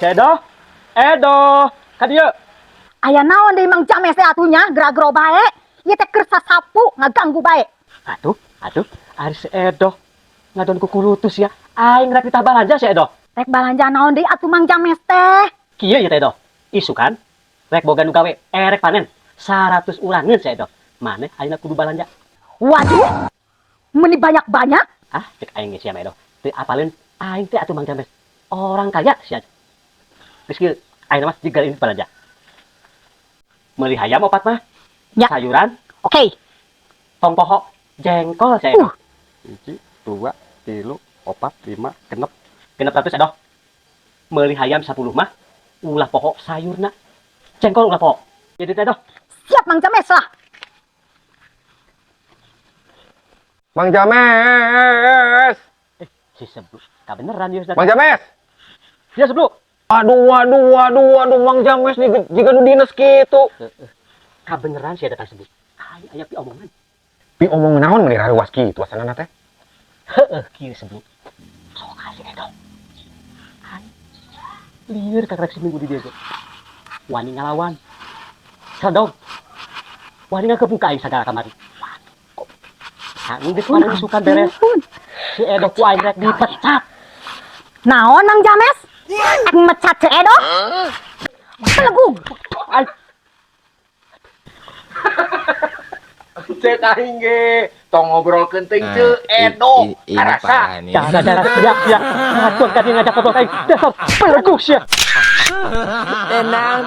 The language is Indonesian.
Edo, Edo, ka dieu. Aya naon deui Mang James teh atunya gerak-gero bae. Ieu teh keur sasapu ngaganggu bae. Atuh, ari si Edo ngadon ku kulutus ya. Aing rek ditah balanja si Edo. Rek balanja naon deui atuh Mang James teh? Kieu ya teh Edo. Isu kan rek boga nu gawe erek panen 100 ulangeun si Edo. Maneh ayeuna kudu balanja. Waduh. Meni banyak-banyak. Ah, cek aing geus sia Edo. Teu apaleun aing teh atuh Mang James. Orang kaya sia. Geus kieu ayeuna mah jiga ini balanja. Meuli hayam opat mah. Ya. Sayuran, Oke. tong poho, jengkol si Edo. 1, 2, 3, 4, 5, genep. Genep 100 Edo. Meuli hayam 10 mah ulah poho sayurna. Jengkol ulah poho. Jadi teh Edo. Siap Mang James lah. Mang James! Si Sebluk, kabeneran ya Mang James! Ya Sebluk. Aduh, Mang James nih, jika nu dinas kitu. Kabeneran sih datang Sebluk. Aya pi omongan. Pi omong naon meni rawas kitu asanana teh? Heeh, kieu Sebluk. Sok kasih Edo. Lieur kakrek seminggu di dieu. Wani ngalawan. Sadog. Wani ngakebuka aing sagala kamari. Aing geus paling sukan beres. Si Edo ku aing rek dipecat. Naon Mang James? Mecat si Edo? Pelegug. Ai, Cek aing ge tong ngobrol kenting teu Edo karasa. darah ya. Ngacun ka dia ngajak ngobrol aing. Dasar pelegug sia. Tenang.